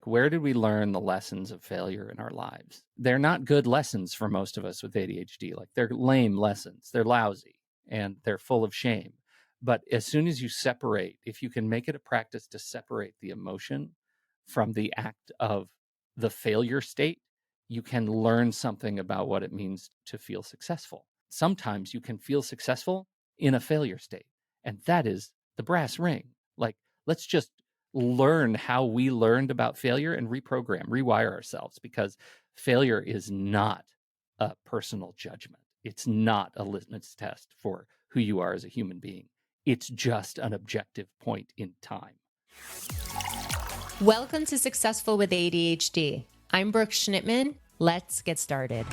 Where did we learn the lessons of failure in our lives? They're not good lessons for most of us with ADHD. Like, they're lame lessons. They're lousy and they're full of shame. But as soon as you separate, if you can make it a practice to separate the emotion from the act of the failure state, you can learn something about what it means to feel successful. Sometimes you can feel successful in a failure state, and that is the brass ring. Like, let's just learn how we learned about failure and reprogram, rewire ourselves, because failure is not a personal judgment. It's not a litmus test for who you are as a human being. It's just an objective point in time. Welcome to Successful with ADHD. I'm Brooke Schnittman. Let's get started.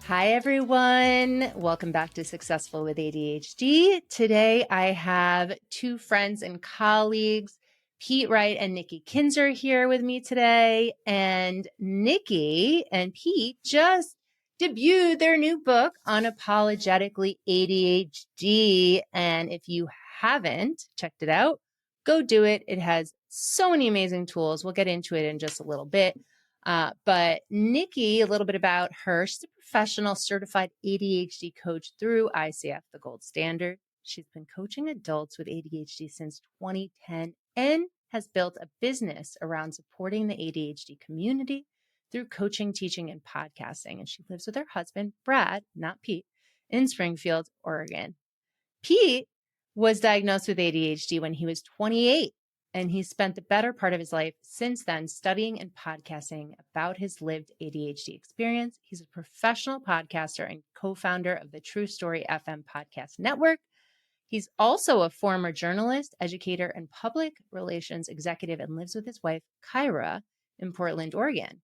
Hi, everyone. Welcome back to Successful with ADHD. Today, I have two friends and colleagues, Pete Wright and Nikki Kinzer, here with me today. And Nikki and Pete just debuted their new book, Unapologetically ADHD. And if you haven't checked it out, go do it. It has so many amazing tools. We'll get into it in just a little bit. But Nikki, a little bit about her. She's a professional certified ADHD coach through ICF, the gold standard. She's been coaching adults with ADHD since 2010 and has built a business around supporting the ADHD community through coaching, teaching, and podcasting. And she lives with her husband, Brad, not Pete, in Springfield, Oregon. Pete was diagnosed with ADHD when he was 28. And he's spent the better part of his life since then studying and podcasting about his lived ADHD experience. He's a professional podcaster and co-founder of the TruStory FM podcast network. He's also a former journalist, educator, and public relations executive and lives with his wife, Kyra, in Portland, Oregon.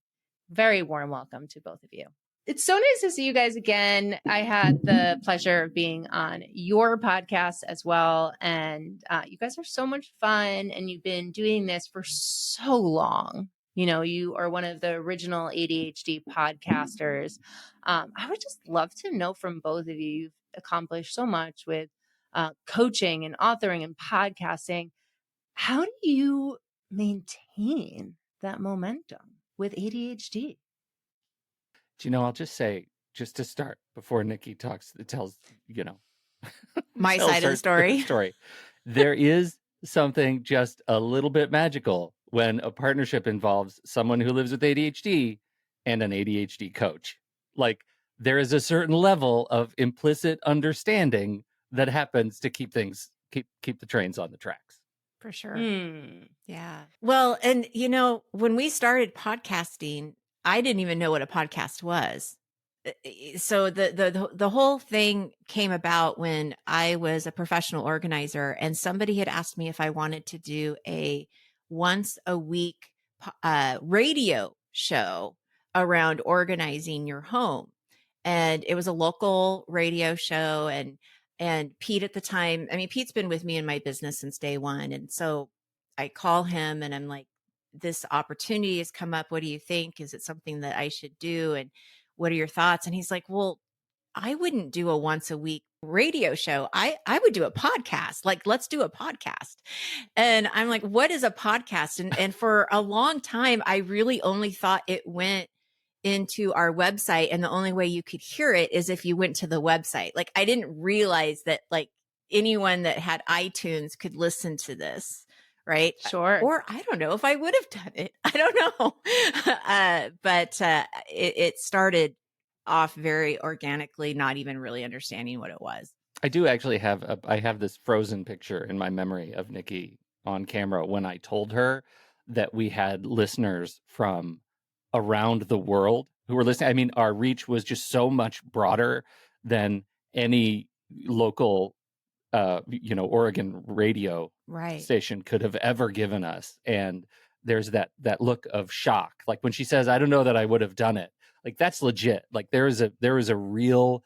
Very warm welcome to both of you. It's so nice to see you guys again. I had the pleasure of being on your podcast as well. And you guys are so much fun and you've been doing this for so long. You know, you are one of the original ADHD podcasters. I would just love to know from both of you, you've accomplished so much with coaching and authoring and podcasting. How do you maintain that momentum with ADHD? Do you know, I'll just say, just to start, before Nikki tells, my tells side of the story. There is something just a little bit magical when a partnership involves someone who lives with ADHD and an ADHD coach. Like, there is a certain level of implicit understanding that happens to keep the trains on the tracks. For sure. Yeah. Well, and when we started podcasting, I didn't even know what a podcast was. So the whole thing came about when I was a professional organizer and somebody had asked me if I wanted to do a once a week radio show around organizing your home. And it was a local radio show. And Pete at the time, Pete's been with me in my business since day one. And so I call him and I'm like, this opportunity has come up. What do you think? Is it something that I should do? And what are your thoughts? And he's like, well, I wouldn't do a once a week radio show. I would do a podcast. Like, let's do a podcast. And I'm like, what is a podcast? And for a long time, I really only thought it went into our website. And the only way you could hear it is if you went to the website. Like, I didn't realize that like anyone that had iTunes could listen to this. Right. Sure. Or I don't know if I would have done it. I don't know. But it started off very organically, not even really understanding what it was. I do actually I have this frozen picture in my memory of Nikki on camera when I told her that we had listeners from around the world who were listening. I mean, our reach was just so much broader than any local Oregon radio station could have ever given us. And there's that look of shock. Like when she says, I don't know that I would have done it. Like, that's legit. Like there is a real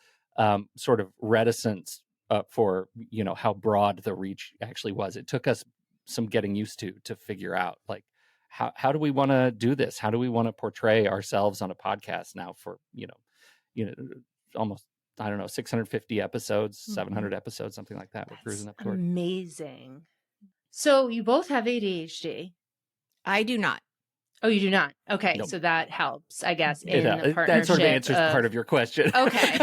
sort of reticence for, how broad the reach actually was. It took us some getting used to figure out, like, how do we want to do this? How do we want to portray ourselves on a podcast now for, almost, I don't know, 650 episodes, 700 episodes, something like that. We're cruising up toward. Amazing. So you both have ADHD. I do not. Oh, you do not? Okay. Nope. So that helps, I guess, in a partnership. That sort of answers part of your question. Okay.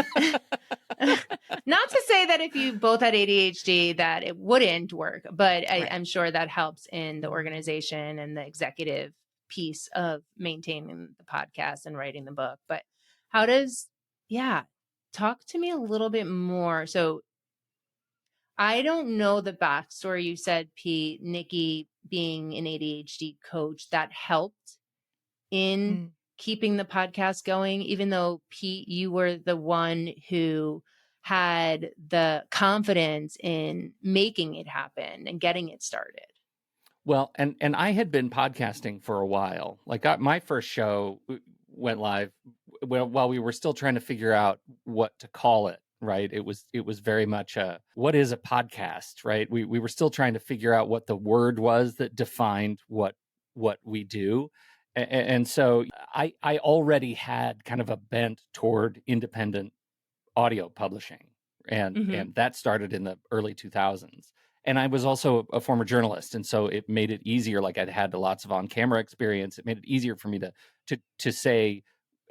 Not to say that if you both had ADHD that it wouldn't work, but Right. I'm sure that helps in the organization and the executive piece of maintaining the podcast and writing the book. But how does, talk to me a little bit more. So I don't know the backstory. You said, Pete, Nikki being an ADHD coach, that helped in keeping the podcast going, even though, Pete, you were the one who had the confidence in making it happen and getting it started. Well, and I had been podcasting for a while. Like my first show went live while we were still trying to figure out what to call it. Right. It was very much what is a podcast, right? We were still trying to figure out what the word was that defined what we do. And so I already had kind of a bent toward independent audio publishing. And that started in the early 2000s. And I was also a former journalist. And so it made it easier. Like I'd had lots of on-camera experience. It made it easier for me to say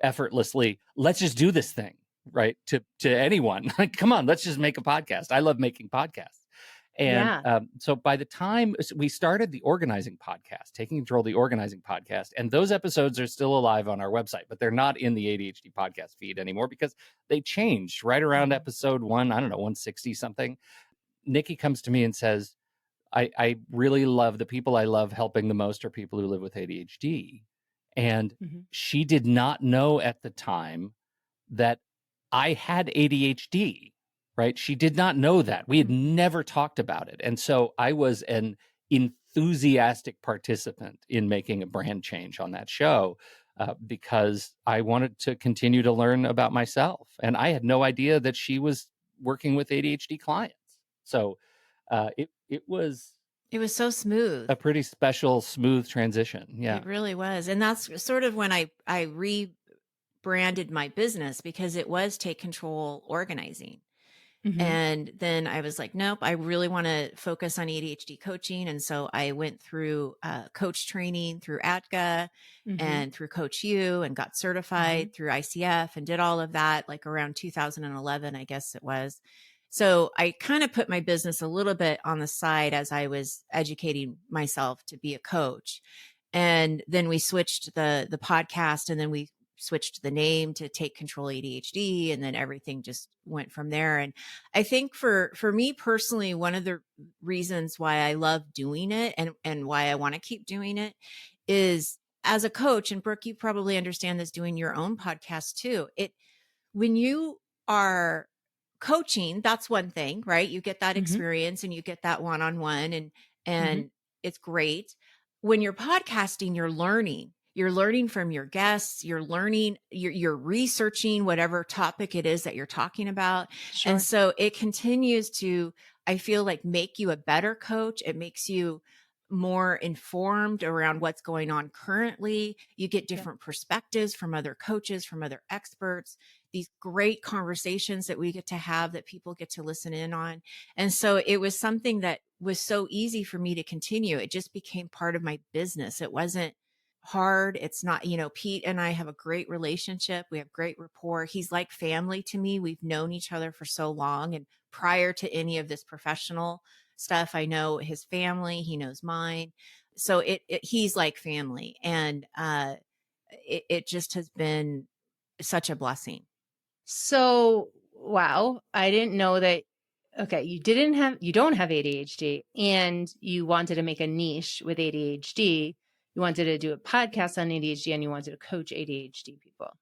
effortlessly, let's just do this thing. Right. To anyone, like, come on, let's just make a podcast. I love making podcasts. And so by the time we started the organizing podcast, taking control of the organizing podcast, and those episodes are still alive on our website, but they're not in the ADHD podcast feed anymore because they changed right around episode 160 something. Nikki comes to me and says, I really love the people I love helping the most are people who live with ADHD. And she did not know at the time that I had ADHD, right? She did not know that. We had never talked about it. And so I was an enthusiastic participant in making a brand change on that show because I wanted to continue to learn about myself. And I had no idea that she was working with ADHD clients. So it was so smooth. A pretty special, smooth transition. Yeah. It really was. And that's sort of when I rebranded my business, because it was Take Control Organizing. And then I was like, nope, I really want to focus on ADHD coaching. And so I went through coach training through ATGA and through Coach U and got certified through ICF and did all of that like around 2011, I guess it was. So I kind of put my business a little bit on the side as I was educating myself to be a coach. And then we switched the podcast, and then we switched the name to Take Control ADHD, and then everything just went from there. And I think for me personally, one of the reasons why I love doing it and why I want to keep doing it is as a coach, and Brooke, you probably understand this doing your own podcast too. When you are coaching, that's one thing, right? You get that experience and you get that one-on-one and it's great. When you're podcasting, you're learning from your guests, you're researching whatever topic it is that you're talking about. Sure. And so it continues to, I feel like, make you a better coach. It makes you more informed around what's going on currently. You get different perspectives from other coaches, from other experts, these great conversations that we get to have that people get to listen in on. And so it was something that was so easy for me to continue. It just became part of my business. It wasn't hard. It's not, Pete and I have a great relationship. We have great rapport. He's like family to me. We've known each other for so long. And prior to any of this professional stuff, I know his family, he knows mine. So he's like family. And it just has been such a blessing. So, wow, I didn't know that. Okay, you don't have ADHD, and you wanted to make a niche with ADHD. You wanted to do a podcast on ADHD, and you wanted to coach ADHD people.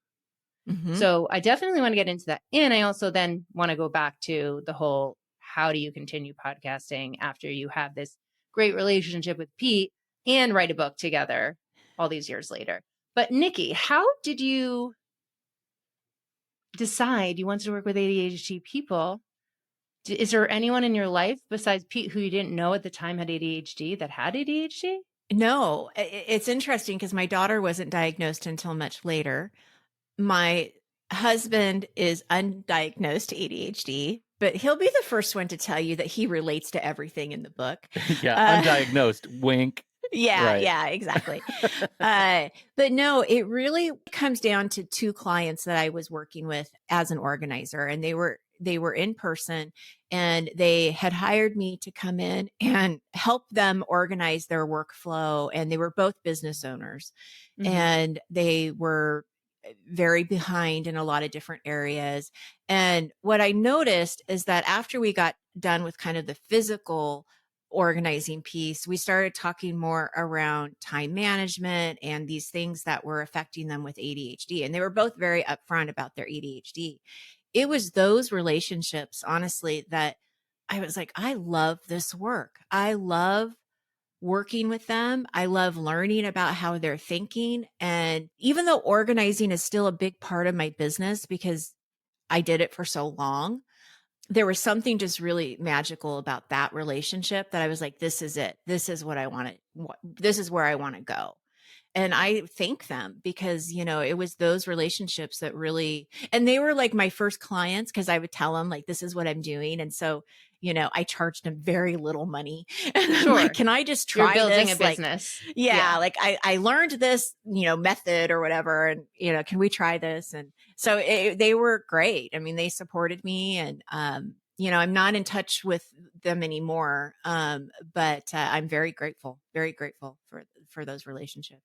So I definitely want to get into that. And I also then want to go back to the whole, how do you continue podcasting after you have this great relationship with Pete and write a book together all these years later? But Nikki, how did you decide you wanted to work with ADHD people? Is there anyone in your life besides Pete who you didn't know at the time had ADHD that had ADHD? No, it's interesting because my daughter wasn't diagnosed until much later. My husband is undiagnosed ADHD. but he'll be the first one to tell you that he relates to everything in the book. Yeah, undiagnosed, wink. Yeah, Right. yeah, exactly. But no, it really comes down to two clients that I was working with as an organizer, and they were in person, and they had hired me to come in and help them organize their workflow. And they were both business owners, and they were very behind in a lot of different areas. And what I noticed is that after we got done with kind of the physical organizing piece, we started talking more around time management and these things that were affecting them with ADHD. And they were both very upfront about their ADHD. It was those relationships, honestly, that I was like, I love this work. I love working with them. I love learning about how they're thinking. And even though organizing is still a big part of my business because I did it for so long, there was something just really magical about that relationship that I was like, this is it. This is what I want to, this is where I want to go. And I thank them because, you know, it was those relationships that really, and they were like my first clients because I would tell them like, this is what I'm doing. And so, you know, I charged them very little money. And I'm like, can I just try You're building this? a business. Like, yeah, like I learned this, you know, method or whatever. And, you know, can we try this? And so they were great. I mean, they supported me, and, you know, I'm not in touch with them anymore. But I'm very grateful for those relationships.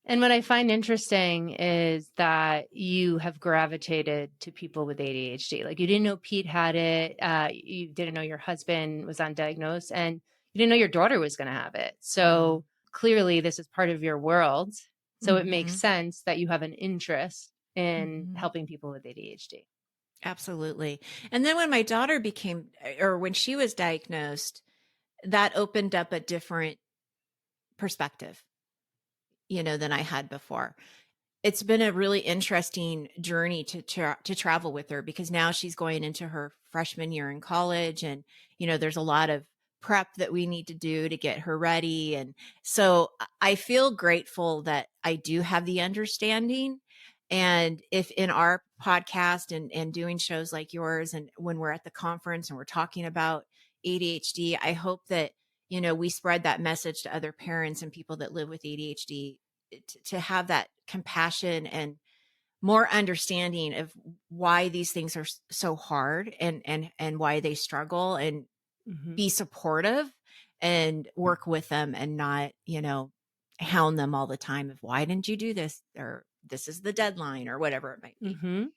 And what I find interesting is that you have gravitated to people with ADHD. Like, you didn't know Pete had it. You didn't know your husband was undiagnosed, and you didn't know your daughter was going to have it. So clearly this is part of your world. So it makes sense that you have an interest in helping people with ADHD. Absolutely. And then when my daughter when she was diagnosed, that opened up a different perspective, you know, than I had before. It's been a really interesting journey to travel with her, because now she's going into her freshman year in college, and, you know, there's a lot of prep that we need to do to get her ready. And so I feel grateful that I do have the understanding. And if in our podcast and doing shows like yours, and when we're at the conference and we're talking about ADHD, I hope that, you know, we spread that message to other parents and people that live with ADHD to have that compassion and more understanding of why these things are so hard and why they struggle, and be supportive and work with them, and not, you know, hound them all the time of why didn't you do this, or this is the deadline, or whatever it might be.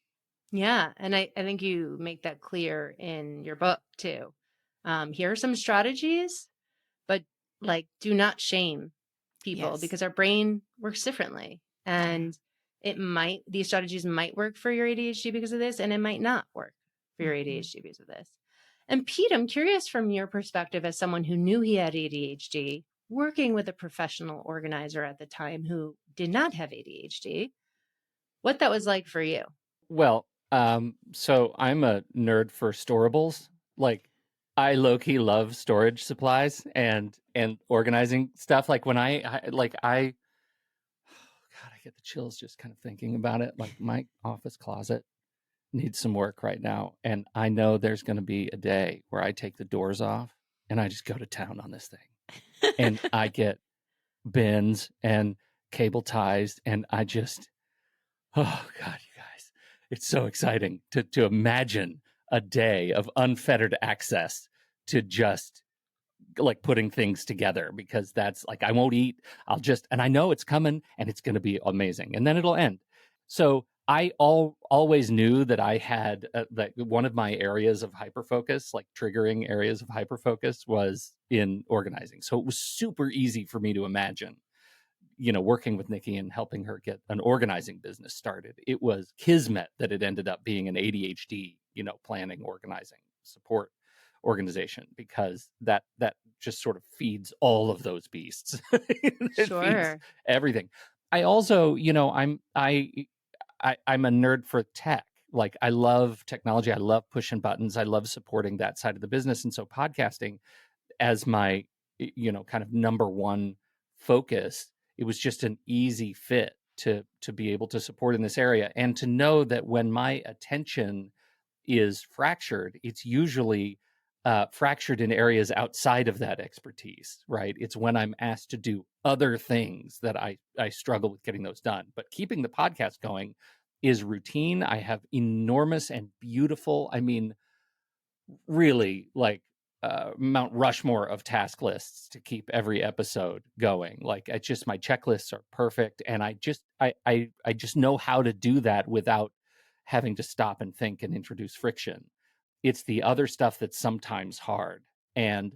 Yeah. And I think you make that clear in your book too. Here are some strategies, but like, do not shame people, because our brain works differently, and these strategies might work for your ADHD because of this, and it might not work for your ADHD because of this. And Pete, I'm curious from your perspective as someone who knew he had ADHD, working with a professional organizer at the time who did not have ADHD, what that was like for you. Well, so I'm a nerd for storables. Like, I low-key love storage supplies and organizing stuff. Like when I get the chills just kind of thinking about it. Like, my office closet needs some work right now. And I know there's going to be a day where I take the doors off and I just go to town on this thing. And I get bins and cable ties, and I just, oh God, you guys, it's so exciting to imagine a day of unfettered access to just like putting things together, because that's like, I won't eat. And I know it's coming and it's going to be amazing, and then it'll end. So I always knew that I had that one of my areas of hyperfocus, like triggering areas of hyperfocus, was in organizing. So it was super easy for me to imagine, you know, working with Nikki and helping her get an organizing business started. It was kismet that it ended up being an ADHD, you know, planning, organizing, support organization, because that just sort of feeds all of those beasts. It feeds everything. I also, you know, I'm a nerd for tech. Like, I love technology. I love pushing buttons. I love supporting that side of the business. And so podcasting as my, you know, kind of number one focus, it was just an easy fit to be able to support in this area, and to know that when my attention is fractured, it's usually fractured in areas outside of that expertise, right? It's when I'm asked to do other things that I struggle with getting those done. But keeping the podcast going is routine. I have enormous and beautiful, I mean, really like Mount Rushmore of task lists to keep every episode going. Like it's just, my checklists are perfect. And I just know how to do that without having to stop and think and introduce friction. It's the other stuff that's sometimes hard. And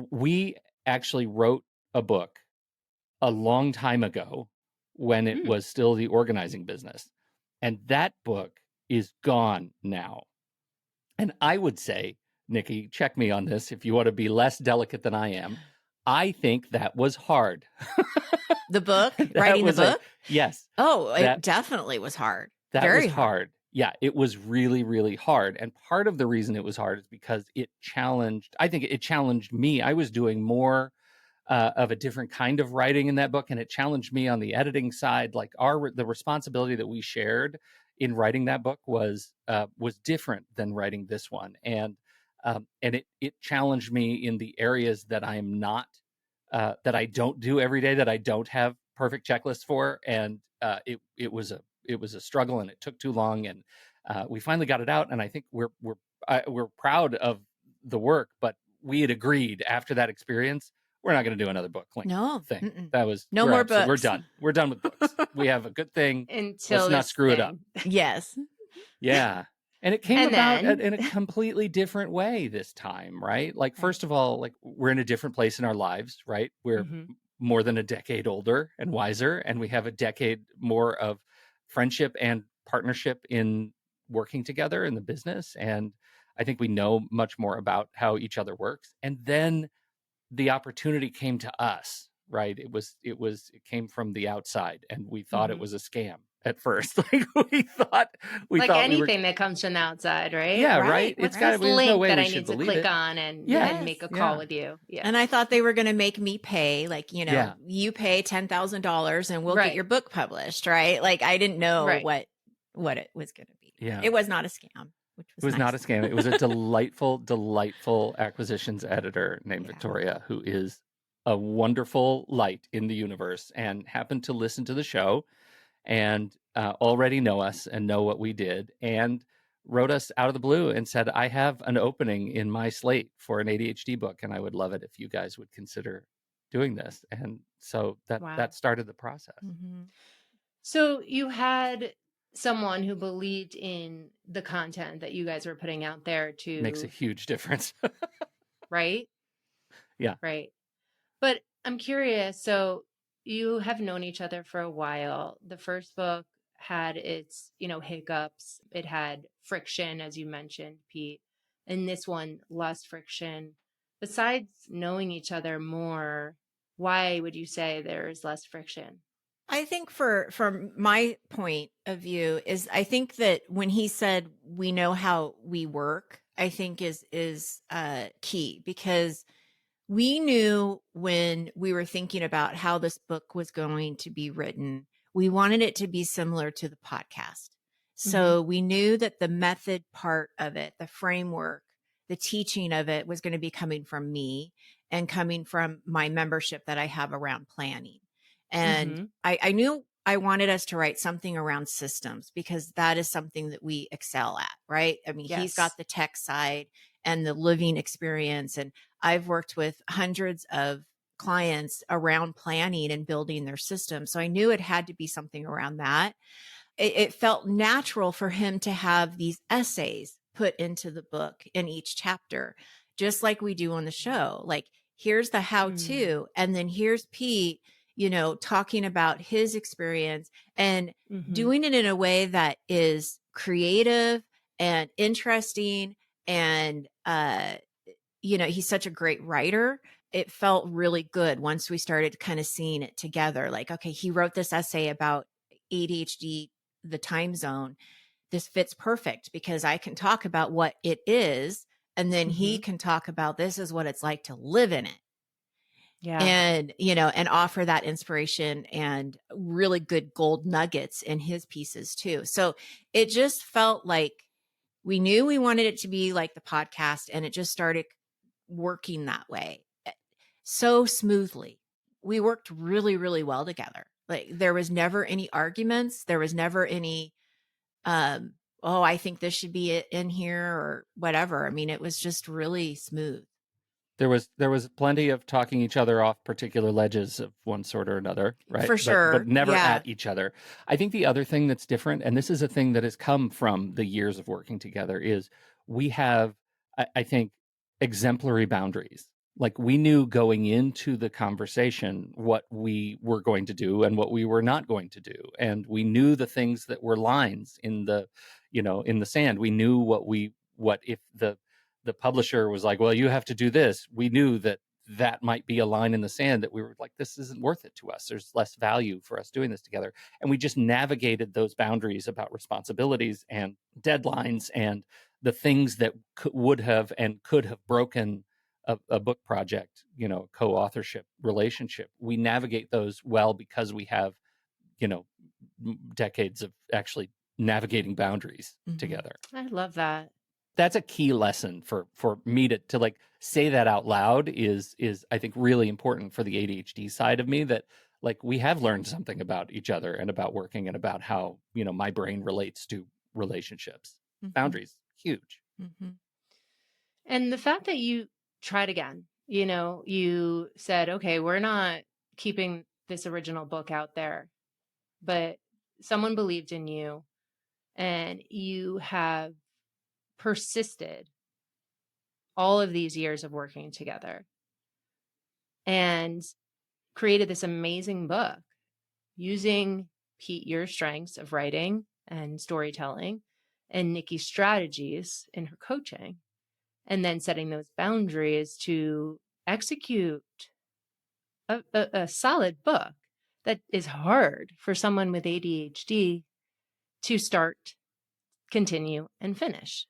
we actually wrote a book a long time ago when it was still the organizing business. And that book is gone now. And I would say, Nikki, check me on this if you want to be less delicate than I am. I think that was hard. The book? Writing the book? Yes. Oh, it definitely was hard. That Very was hard. Yeah, it was really, really hard. And part of the reason it was hard is because it challenged me. I was doing more of a different kind of writing in that book, and it challenged me on the editing side. Like the responsibility that we shared in writing that book was different than writing this one. And it challenged me in the areas that I am not, that I don't do every day, that I don't have perfect checklists for. And it was a struggle, and it took too long. And we finally got it out. And I think we're proud of the work, but we had agreed after that experience, we're not going to do another book thing. That was no more books. We're done. We're done with books. We have a good thing. Until let's not screw it up. Yes. Yeah. And it came about in a completely different way this time, right? Like, first of all, like we're in a different place in our lives, right? We're more than a decade older and wiser, and we have a decade more of friendship and partnership in working together in the business. And I think we know much more about how each other works. And then the opportunity came to us, right? It came from the outside, and we thought it was a scam at first. Like we thought anything that comes from the outside, right? Yeah, right. What's this link that I need to click on and make a call with you? Yeah. And I thought they were going to make me pay, like, you pay $10,000 and we'll get your book published, right? Like I didn't know what it was going to be. Yeah, it was not a scam. It was not a scam. It was a delightful acquisitions editor named Victoria, who is a wonderful light in the universe and happened to listen to the show and already know us and know what we did, and wrote us out of the blue and said, I have an opening in my slate for an ADHD book, and I would love it if you guys would consider doing this. And so that started the process. Mm-hmm. So you had someone who believed in the content that you guys were putting out there to makes a huge difference. Right? Yeah. Right. But I'm curious. So you have known each other for a while. The first book had its, hiccups. It had friction, as you mentioned, Pete. And this one, less friction. Besides knowing each other more, why would you say there's less friction? I think from my point of view is I think that when he said we know how we work, I think is key, because we knew when we were thinking about how this book was going to be written, we wanted it to be similar to the podcast. So we knew that the method part of it, the framework, the teaching of it was going to be coming from me and coming from my membership that I have around planning. And I knew I wanted us to write something around systems, because that is something that we excel at, right? I mean, he's got the tech side and the living experience. And I've worked with hundreds of clients around planning and building their systems. So I knew it had to be something around that. It felt natural for him to have these essays put into the book in each chapter, just like we do on the show. Like, here's the how-to, and then here's Pete, talking about his experience and doing it in a way that is creative and interesting. And, he's such a great writer. It felt really good once we started kind of seeing it together. Like, okay, he wrote this essay about ADHD, the time zone. This fits perfect because I can talk about what it is, and then he can talk about this is what it's like to live in it. Yeah. And, and offer that inspiration and really good gold nuggets in his pieces too. So it just felt like We knew we wanted it to be like the podcast, and it just started working that way so smoothly. We worked really, really well together. Like there was never any arguments. There was never any, oh, I think this should be in here or whatever. I mean, it was just really smooth. There was plenty of talking each other off particular ledges of one sort or another, right? For sure. But never Yeah. at each other. I think the other thing that's different, and this is a thing that has come from the years of working together, is we have, I think, exemplary boundaries. Like we knew going into the conversation what we were going to do and what we were not going to do. And we knew the things that were lines in the, in the sand. We knew what if the publisher was like, well, you have to do this. We knew that might be a line in the sand that we were like, this isn't worth it to us. There's less value for us doing this together. And we just navigated those boundaries about responsibilities and deadlines and the things that would have and could have broken a book project, co-authorship relationship. We navigate those well because we have, decades of actually navigating boundaries together. I love that. That's a key lesson for me to like say that out loud is I think really important for the ADHD side of me, that like we have learned something about each other and about working and about how, my brain relates to relationships. Boundaries, huge. And the fact that you tried again, you said, okay, we're not keeping this original book out there, but someone believed in you and you have persisted all of these years of working together and created this amazing book using, Pete, your strengths of writing and storytelling and Nikki's strategies in her coaching, and then setting those boundaries to execute a solid book that is hard for someone with ADHD to start, continue, and finish.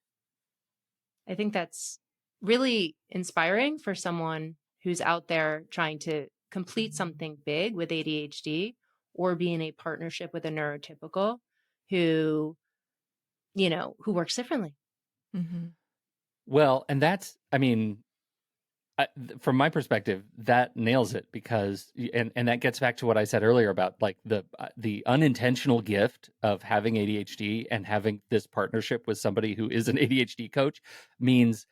I think that's really inspiring for someone who's out there trying to complete something big with ADHD or be in a partnership with a neurotypical who works differently. Well, and that's, from my perspective, that nails it because, and that gets back to what I said earlier about like the unintentional gift of having ADHD and having this partnership with somebody who is an ADHD coach means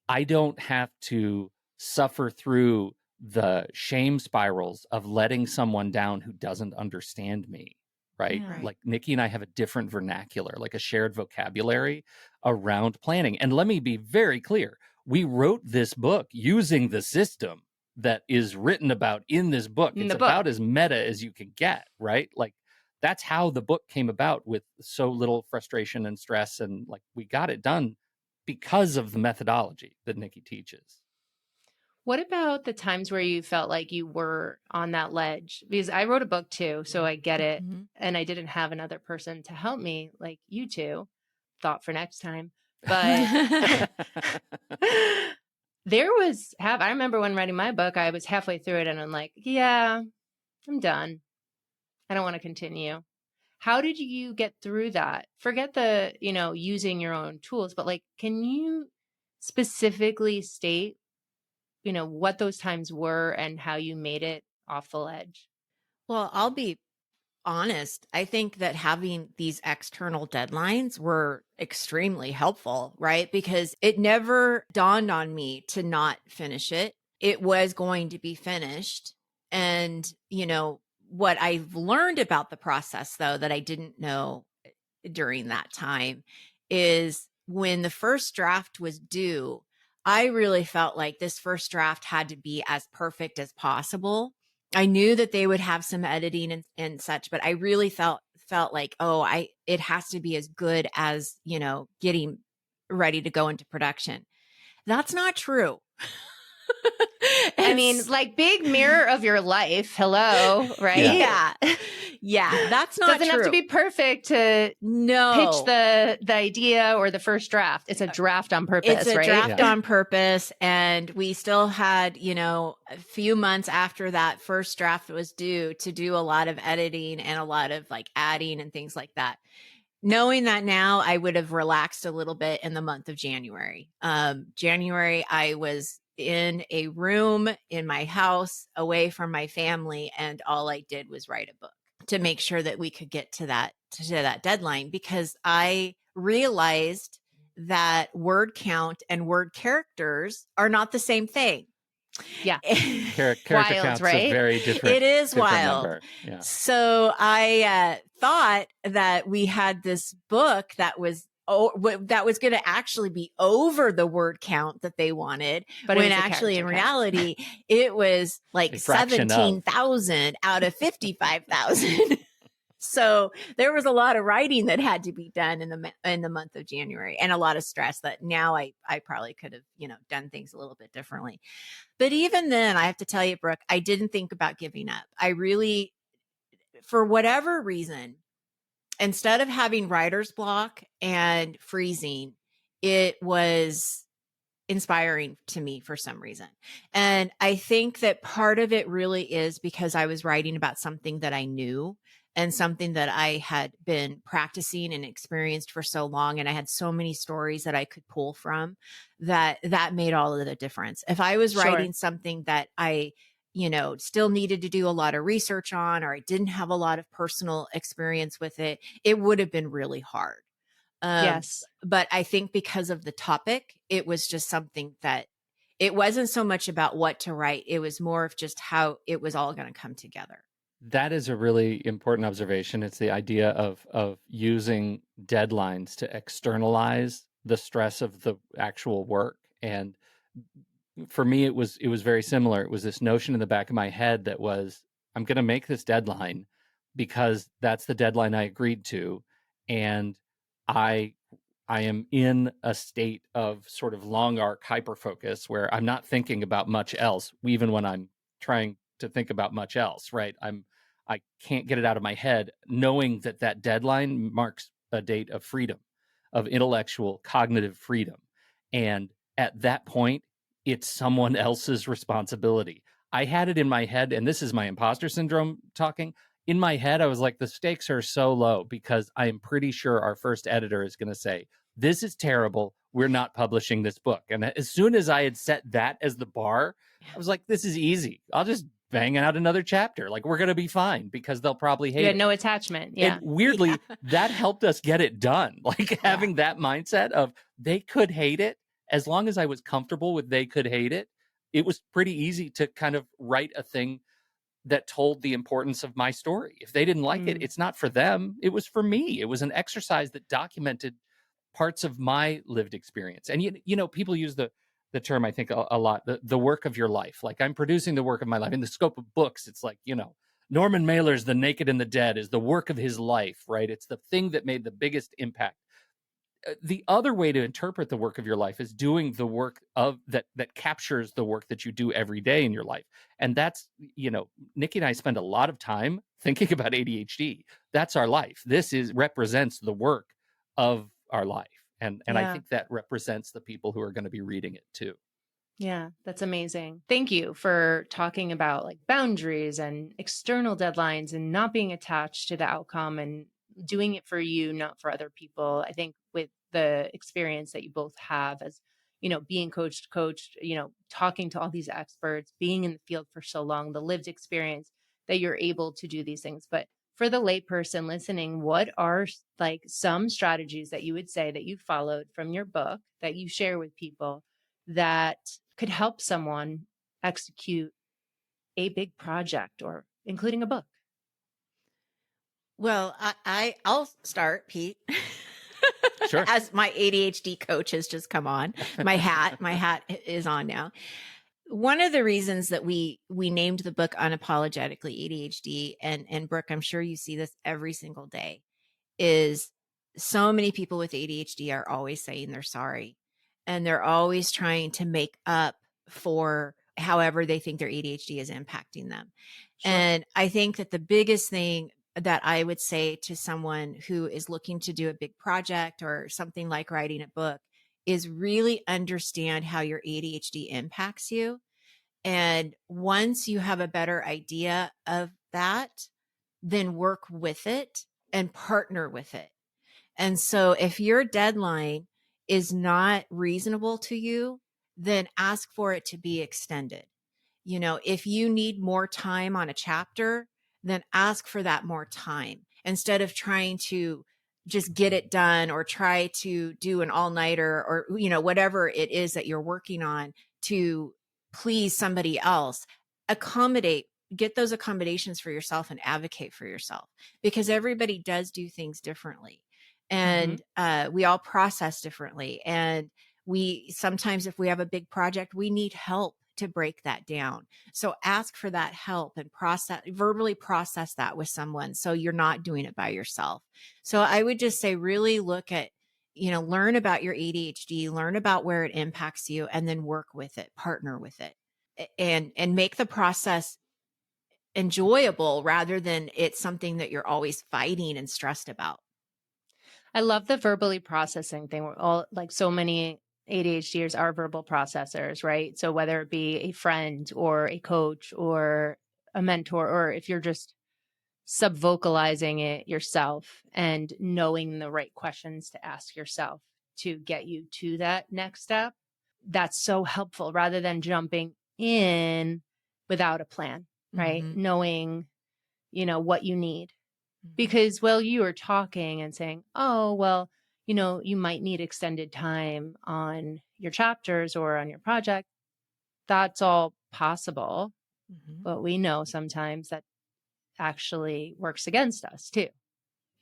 I don't have to suffer through the shame spirals of letting someone down who doesn't understand me. Right? Yeah. Like Nikki and I have a different vernacular, like a shared vocabulary around planning. And let me be very clear. We wrote this book using the system that is written about in this book. It's about as meta as you can get, right? Like that's how the book came about with so little frustration and stress. And like we got it done because of the methodology that Nikki teaches. What about the times where you felt like you were on that ledge? Because I wrote a book too, so I get it. And I didn't have another person to help me like you two. Thought for next time. But I remember when writing my book, I was halfway through it and I'm like, yeah, I'm done. I don't want to continue. How did you get through that? Forget the, using your own tools, but like, can you specifically state what those times were and how you made it off the ledge? Well, I'll be honest. I think that having these external deadlines were extremely helpful, right? Because it never dawned on me to not finish it. It was going to be finished. And, what I've learned about the process, though, that I didn't know during that time is when the first draft was due, I really felt like this first draft had to be as perfect as possible. I knew that they would have some editing and such, but I really felt like, it has to be as good as, getting ready to go into production. That's not true. Like big mirror of your life. Hello, right? Yeah. Yeah, that's not Doesn't true. have to be perfect to pitch the idea or the first draft. It's a draft on purpose, It's a right? draft on purpose. And we still had, a few months after that first draft was due to do a lot of editing and a lot of like adding and things like that. knowing that now, I would have relaxed a little bit in the month of January. January, I was in a room in my house away from my family, and all I did was write a book to make sure that we could get to that deadline, because I realized that word count and word characters are not the same thing. Yeah. Character Wild, count's right? a very different. It is different wild. number. Yeah. So I thought that we had this book that was going to actually be over the word count that they wanted, But when actually in reality it was like 17,000 out of 55,000. So there was a lot of writing that had to be done in the month of January, and a lot of stress that now I probably could have, done things a little bit differently. But even then, I have to tell you, Brooke, I didn't think about giving up. I really, for whatever reason, instead of having writer's block and freezing, it was inspiring to me for some reason. And I think that part of it really is because I was writing about something that I knew and something that I had been practicing and experienced for so long. And I had so many stories that I could pull from that made all of the difference. If I was writing something that I, still needed to do a lot of research on, or I didn't have a lot of personal experience with it, it would have been really hard. Yes. But I think because of the topic, it was just something that it wasn't so much about what to write. It was more of just how it was all going to come together. That is a really important observation. It's the idea of using deadlines to externalize the stress of the actual work. And for me, it was very similar. It was this notion in the back of my head that was, I'm going to make this deadline because that's the deadline I agreed to. And I am in a state of sort of long arc hyperfocus where I'm not thinking about much else, even when I'm trying to think about much else, right? I can't get it out of my head, knowing that deadline marks a date of freedom, of intellectual, cognitive freedom. And at that point, it's someone else's responsibility. I had it in my head, and this is my imposter syndrome talking. In my head, I was like, the stakes are so low because I am pretty sure our first editor is going to say, this is terrible. We're not publishing this book. And as soon as I had set that as the bar, I was like, this is easy. I'll just bang out another chapter. Like, we're going to be fine because they'll probably hate it. You had no attachment. Yeah. And weirdly, that helped us get it done. Like having that mindset of they could hate it. As long as I was comfortable with they could hate it, it was pretty easy to kind of write a thing that told the importance of my story. If they didn't like it, it's not for them. It was for me. It was an exercise that documented parts of my lived experience. And, people use the term, I think, a lot, the work of your life. Like, I'm producing the work of my life. In the scope of books, it's like, Norman Mailer's The Naked and the Dead is the work of his life, right? It's the thing that made the biggest impact. The other way to interpret the work of your life is doing the work of that captures the work that you do every day in your life. And that's, Nikki and I spend a lot of time thinking about ADHD. That's our life. This represents the work of our life. And I think that represents the people who are going to be reading it too. Yeah, that's amazing. Thank you for talking about like boundaries and external deadlines and not being attached to the outcome and doing it for you, not for other people. I think with the experience that you both have as, being coached, talking to all these experts, being in the field for so long, the lived experience that you're able to do these things. But for the layperson listening, what are like some strategies that you would say that you followed from your book that you share with people that could help someone execute a big project or including a book? Well, I'll start, Pete. Sure. As my ADHD coach has just come on. My hat is on now. One of the reasons that we named the book Unapologetically ADHD, and Brooke, I'm sure you see this every single day, is so many people with ADHD are always saying they're sorry. And they're always trying to make up for however they think their ADHD is impacting them. Sure. And I think that the biggest thing that I would say to someone who is looking to do a big project or something like writing a book is really understand how your ADHD impacts you. And once you have a better idea of that, then work with it and partner with it. And so if your deadline is not reasonable to you, then ask for it to be extended. If you need more time on a chapter, then ask for that more time instead of trying to just get it done or try to do an all-nighter or, whatever it is that you're working on to please somebody else. Get those accommodations for yourself and advocate for yourself, because everybody does do things differently. And we all process differently. And sometimes if we have a big project, we need help to break that down. So ask for that help and verbally process that with someone, so you're not doing it by yourself. So I would just say, really look at, learn about your ADHD, learn about where it impacts you, and then work with it, partner with it, and make the process enjoyable rather than it's something that you're always fighting and stressed about. I love the verbally processing thing. We're all like, so many ADHDers are verbal processors, right? So whether it be a friend or a coach or a mentor, or if you're just subvocalizing it yourself and knowing the right questions to ask yourself to get you to that next step, that's so helpful rather than jumping in without a plan, right? Knowing, what you need. Because while you were talking and saying, oh, well, you might need extended time on your chapters or on your project, that's all possible. But we know sometimes that actually works against us too.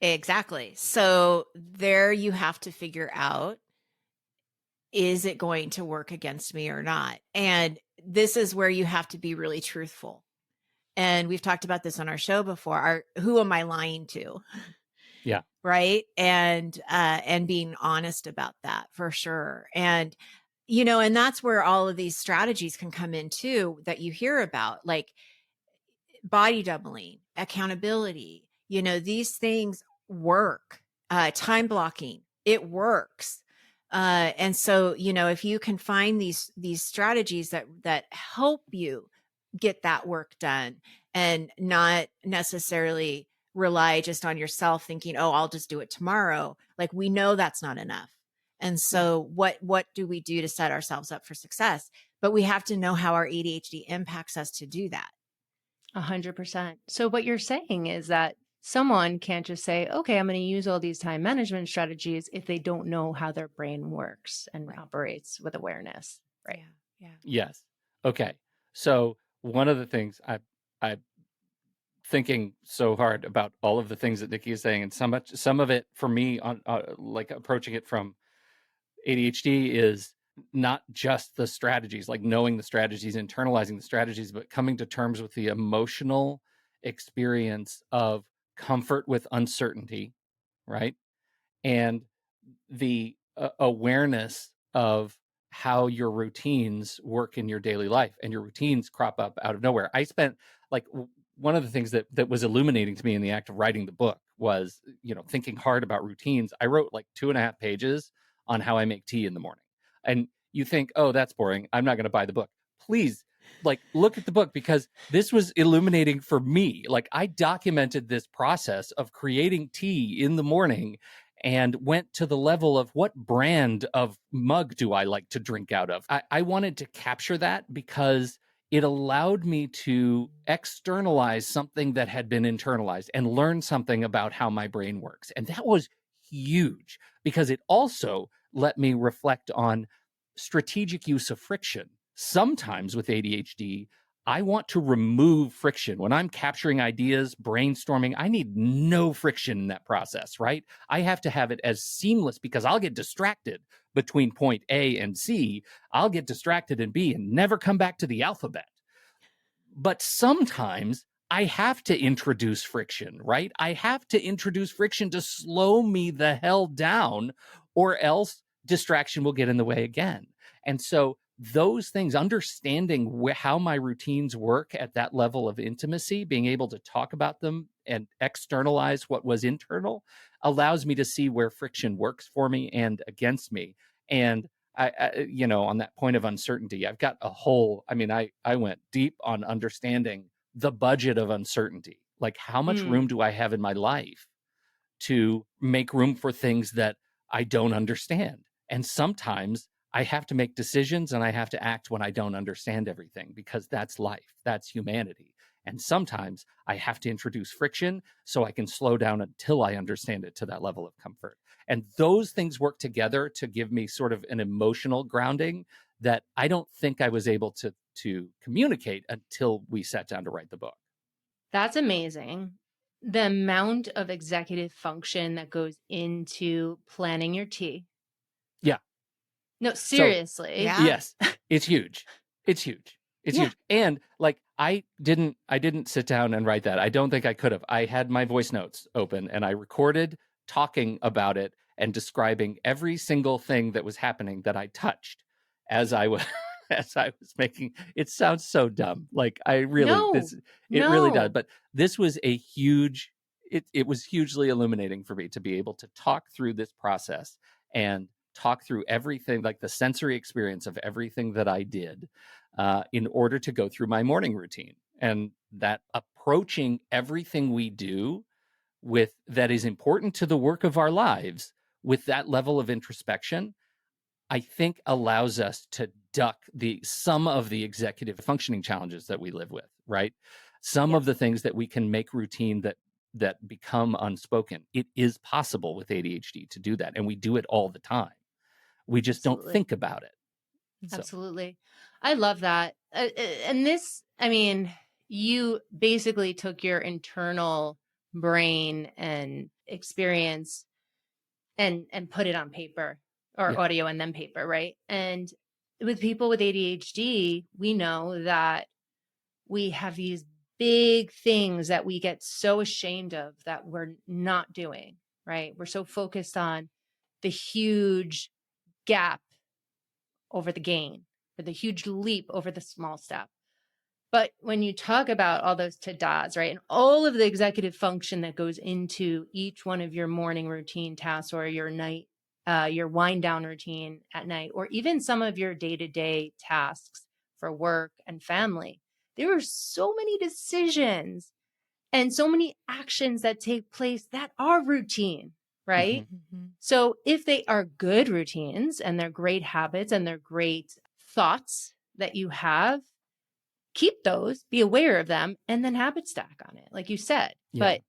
Exactly. So there you have to figure out, is it going to work against me or not? And this is where you have to be really truthful. And we've talked about this on our show before. Who am I lying to? Yeah. Right. And being honest about that for sure. And, and that's where all of these strategies can come in too, that you hear about, like body doubling, accountability. These things work. Time blocking, it works. And so, if you can find these strategies that help you get that work done and not necessarily rely just on yourself thinking, oh, I'll just do it tomorrow. Like, we know that's not enough. And so what do we do to set ourselves up for success? But we have to know how our ADHD impacts us to do that. 100%. So what you're saying is that someone can't just say, okay, I'm going to use all these time management strategies if they don't know how their brain works and operates with awareness. Right. Yeah. Yes. Okay. So one of the things I'm thinking so hard about all of the things that Nikki is saying, and some of it for me on like approaching it from ADHD is not just the strategies, like knowing the strategies, internalizing the strategies, but coming to terms with the emotional experience of comfort with uncertainty, right? And the awareness of how your routines work in your daily life, and your routines crop up out of nowhere. I spent one of the things that was illuminating to me in the act of writing the book was, thinking hard about routines. I wrote like 2.5 pages on how I make tea in the morning. And you think, oh, that's boring, I'm not going to buy the book. Please, look at the book, because this was illuminating for me. Like, I documented this process of creating tea in the morning and went to the level of what brand of mug do I like to drink out of. I wanted to capture that because it allowed me to externalize something that had been internalized and learn something about how my brain works. And that was huge, because it also let me reflect on strategic use of friction. Sometimes with ADHD, I want to remove friction. When I'm capturing ideas, brainstorming, I need no friction in that process, right? I have to have it as seamless, because I'll get distracted between point A and C. I'll get distracted in B and never come back to the alphabet. But sometimes I have to introduce friction, right? I have to introduce friction to slow me the hell down, or else distraction will get in the way again. And so those things, understanding how my routines work at that level of intimacy, being able to talk about them and externalize what was internal, allows me to see where friction works for me and against me. And I on that point of uncertainty, I've got I went deep on understanding the budget of uncertainty. Like, how much room do I have in my life to make room for things that I don't understand. And sometimes I have to make decisions and I have to act when I don't understand everything, because that's life, that's humanity. And sometimes I have to introduce friction so I can slow down until I understand it to that level of comfort. And those things work together to give me sort of an emotional grounding that I don't think I was able to communicate until we sat down to write the book. That's amazing. The amount of executive function that goes into planning your tea. Yeah. No, seriously. yeah. Yes, it's huge. It's huge. It's Yeah. huge. And like, I didn't sit down and write that. I don't think I could have. I had my voice notes open and I recorded talking about it and describing every single thing that was happening that I touched as I was as I was making. It sounds so dumb. Like, I really No, it really does. no. But this was a huge it was hugely illuminating for me to be able to talk through this process and talk through everything, like the sensory experience of everything that I did in order to go through my morning routine. And that approaching everything we do with that is important to the work of our lives with that level of introspection, I think allows us to duck some of the executive functioning challenges that we live with, right? Some of the things that we can make routine that become unspoken. It is possible with ADHD to do that, and we do it all the time. We just don't think about it. So. Absolutely. I love that. And this, I mean, you basically took your internal brain and experience and put it on paper or audio and then paper, right? And with people with ADHD, we know that we have these big things that we get so ashamed of that we're not doing, right? We're so focused on the huge gap over the gain, or the huge leap over the small step. But when you talk about all those ta-das, right, and all of the executive function that goes into each one of your morning routine tasks or your night, your wind down routine at night, or even some of your day-to-day tasks for work and family, there are so many decisions and so many actions that take place that are routine, right? Mm-hmm. So if they are good routines and they're great habits and they're great thoughts that you have, keep those, be aware of them, and then habit stack on it, like you said. Yeah. But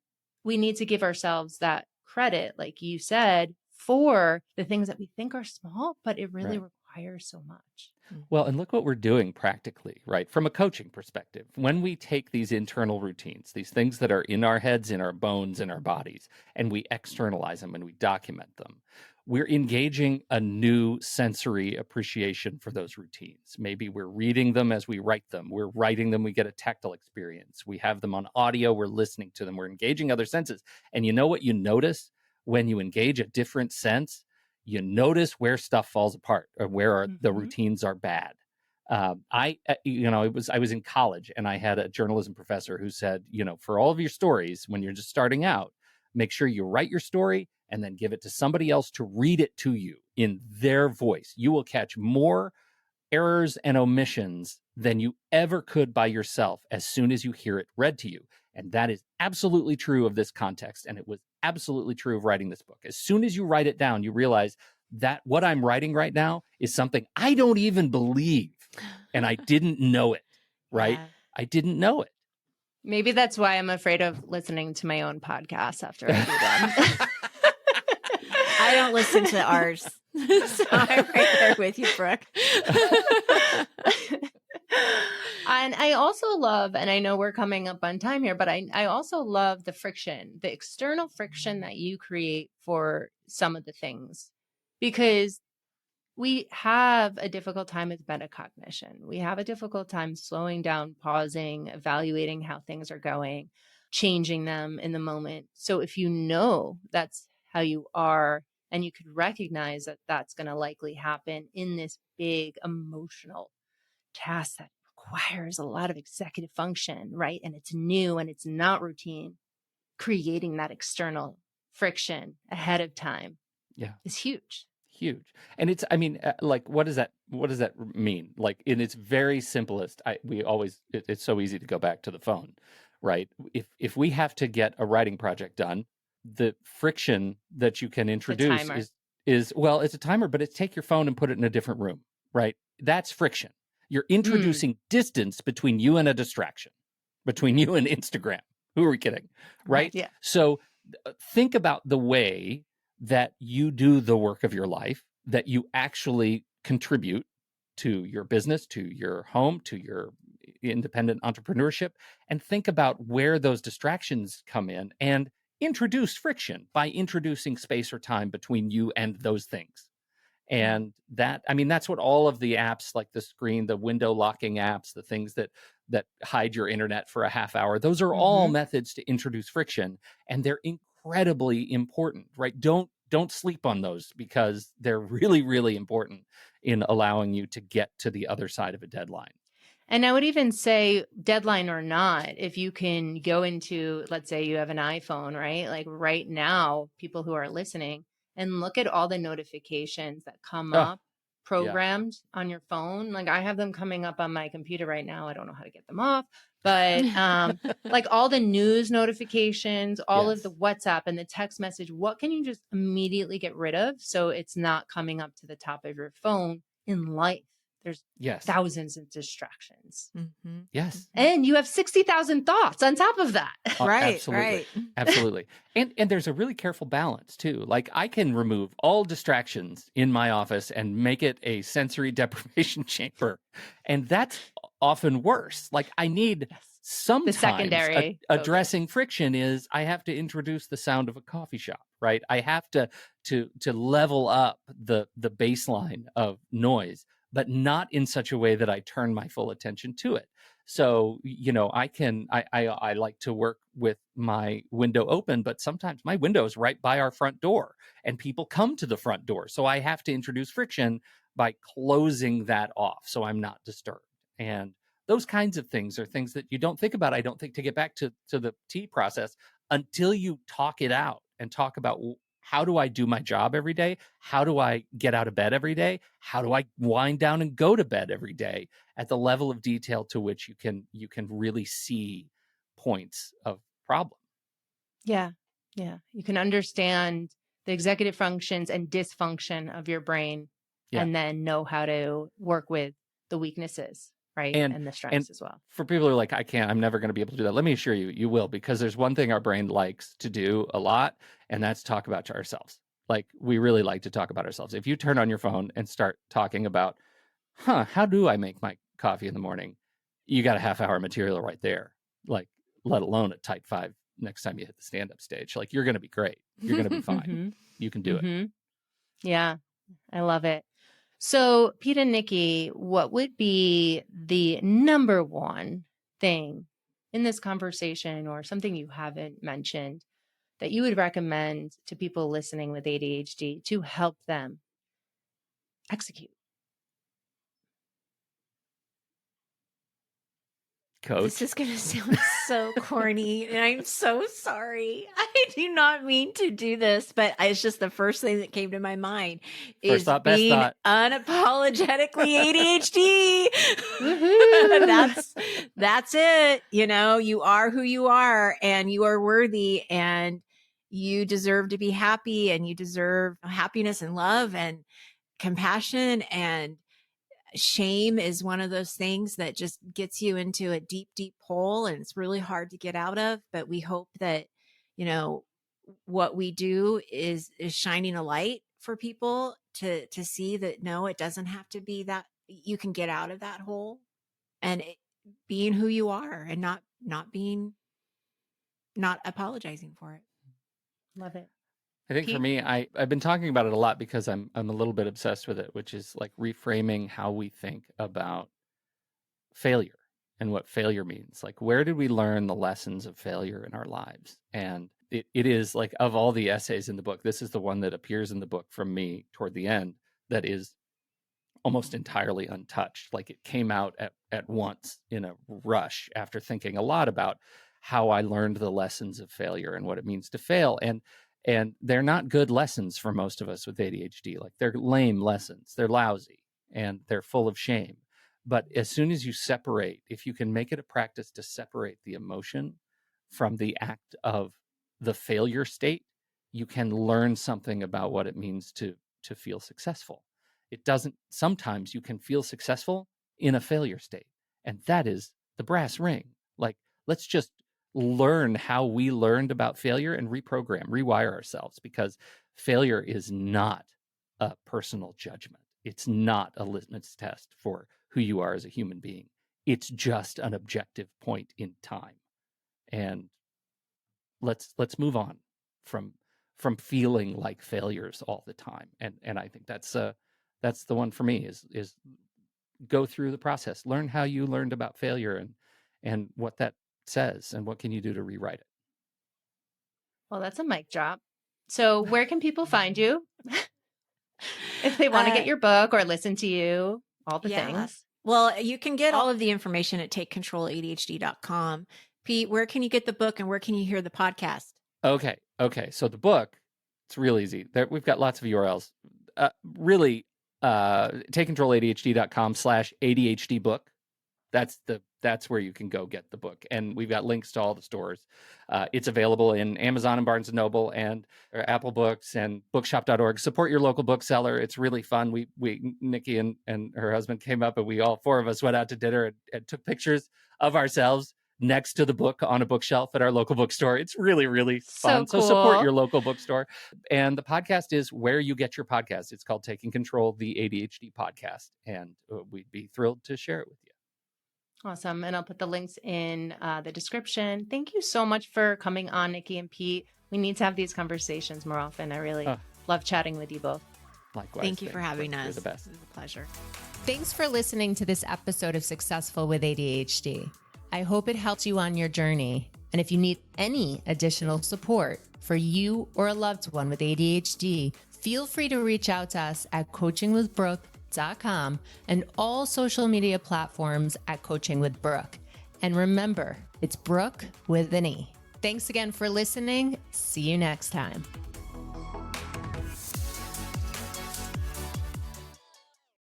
we need to give ourselves that credit, like you said, for the things that we think are small, but it really requires so much. Well, and look what we're doing practically, right? From a coaching perspective, when we take these internal routines, these things that are in our heads, in our bones, in our bodies, and we externalize them and we document them, we're engaging a new sensory appreciation for those routines. Maybe we're reading them as we write them. We're writing them, we get a tactile experience. We have them on audio, we're listening to them. We're engaging other senses. And you know what you notice when you engage a different sense? You notice where stuff falls apart or where the routines are bad. I was in college and I had a journalism professor who said, for all of your stories, when you're just starting out, make sure you write your story and then give it to somebody else to read it to you in their voice. You will catch more errors and omissions than you ever could by yourself as soon as you hear it read to you. And that is absolutely true of this context. And it was absolutely true of writing this book. As soon as you write it down, you realize that what I'm writing right now is something I don't even believe. And I didn't know it, right? Yeah. I didn't know it. Maybe that's why I'm afraid of listening to my own podcast after I do them. I don't listen to ours. So I'm right there with you, Brooke. And I also love, and I know we're coming up on time here, but I also love the friction, the external friction that you create for some of the things, because we have a difficult time with metacognition. We have a difficult time slowing down, pausing, evaluating how things are going, changing them in the moment. So if you know that's how you are, and you could recognize that that's going to likely happen in this big emotional task that requires a lot of executive function, right? And it's new and it's not routine, creating that external friction ahead of time is huge. Huge. And it's, like, what does that mean? Like, in its very simplest, it's so easy to go back to the phone, right? If we have to get a writing project done, the friction that you can introduce timer. is well, it's a timer, but it's take your phone and put it in a different room, right? That's friction. You're introducing distance between you and a distraction, between you and Instagram. Who are we kidding? Right? Yeah. So think about the way that you do the work of your life, that you actually contribute to your business, to your home, to your independent entrepreneurship, and think about where those distractions come in and introduce friction by introducing space or time between you and those things. And that, I mean, that's what all of the apps, like the screen, the window locking apps, the things that hide your internet for a half hour, those are all methods to introduce friction, and they're incredibly important, right? Don't sleep on those, because they're really, really important in allowing you to get to the other side of a deadline. And I would even say, deadline or not, if you can go into, let's say you have an iPhone, right? Like right now, people who are listening, and look at all the notifications that come up programmed on your phone. Like I have them coming up on my computer right now. I don't know how to get them off, but like all the news notifications, all of the WhatsApp and the text message, what can you just immediately get rid of so it's not coming up to the top of your phone in life? There's thousands of distractions. Yes. And you have 60,000 thoughts on top of that. Right. Absolutely. Right. Absolutely. And there's a really careful balance too. Like I can remove all distractions in my office and make it a sensory deprivation chamber. And that's often worse. Like I need sometimes the secondary addressing friction is I have to introduce the sound of a coffee shop, right? I have to level up the baseline of noise, but not in such a way that I turn my full attention to it. So, you know, I like to work with my window open, but sometimes my window is right by our front door and people come to the front door. So I have to introduce friction by closing that off so I'm not disturbed. And those kinds of things are things that you don't think about, I don't think, to get back to the tea process until you talk it out and talk about, how do I do my job every day? How do I get out of bed every day? How do I wind down and go to bed every day at the level of detail to which you can really see points of problem? Yeah. Yeah. You can understand the executive functions and dysfunction of your brain and then know how to work with the weaknesses, right? And the strengths as well. For people who are like, I'm never going to be able to do that. Let me assure you, you will, because there's one thing our brain likes to do a lot, and that's talk about ourselves. Like we really like to talk about ourselves. If you turn on your phone and start talking about, how do I make my coffee in the morning? You got a half-hour material right there. Like, let alone at Type 5 next time you hit the stand-up stage. Like, you're going to be great. You're going to be fine. You can do it. Yeah, I love it. So, Pete and Nikki, what would be the number one thing in this conversation, or something you haven't mentioned, that you would recommend to people listening with ADHD to help them execute? Coach. This is going to sound so corny, and I'm so sorry. I do not mean to do this, but it's just the first thing that came to my mind is being unapologetically ADHD. That's it. You know, you are who you are, and you are worthy, and you deserve to be happy, and you deserve happiness and love and compassion. And shame is one of those things that just gets you into a deep, deep hole, and it's really hard to get out of. But we hope that, you know, what we do is shining a light for people to see that, no, it doesn't have to be that. You can get out of that hole and being who you are, and not apologizing for it. Love it. I think for me, I've been talking about it a lot because I'm a little bit obsessed with it, which is like reframing how we think about failure and what failure means. Like, where did we learn the lessons of failure in our lives? And it is like, of all the essays in the book, this is the one that appears in the book from me toward the end that is almost entirely untouched. Like, it came out at once in a rush after thinking a lot about how I learned the lessons of failure and what it means to fail. And they're not good lessons for most of us with ADHD. Like, they're lame lessons. They're lousy and they're full of shame. But as soon as you separate, if you can make it a practice to separate the emotion from the act of the failure state, you can learn something about what it means to feel successful. It doesn't, sometimes you can feel successful in a failure state. And that is the brass ring. Like, let's just learn how we learned about failure and reprogram, rewire ourselves, because failure is not a personal judgment. It's not a litmus test for who you are as a human being. It's just an objective point in time. And let's move on from feeling like failures all the time. And I think that's the one for me is go through the process, learn how you learned about failure and what that says and what can you do to rewrite it. Well, that's a mic drop. So where can people find you if they want to get your book or listen to you, all the things? Well, you can get all of the information at takecontroladhd.com. Pete, where can you get the book and where can you hear the podcast? Okay. So the book, it's real easy. We've got lots of URLs. Really, takecontroladhd.com/ADHD book. That's where you can go get the book. And we've got links to all the stores. It's available in Amazon and Barnes & Noble and Apple Books and bookshop.org. Support your local bookseller. It's really fun. We Nikki and her husband came up and we all four of us went out to dinner and took pictures of ourselves next to the book on a bookshelf at our local bookstore. It's really, really fun. So cool. So support your local bookstore. And the podcast is where you get your podcast. It's called Taking Control, the ADHD podcast. And we'd be thrilled to share it with you. Awesome. And I'll put the links in the description. Thank you so much for coming on, Nikki and Pete. We need to have these conversations more often. I really love chatting with you both. Likewise. Thank you for having us. You're the best. It was a pleasure. Thanks for listening to this episode of Successful with ADHD. I hope it helps you on your journey. And if you need any additional support for you or a loved one with ADHD, feel free to reach out to us at coachingwithbrooke.com and all social media platforms at Coaching with Brooke. And remember, it's Brooke with an E. Thanks again for listening. See you next time.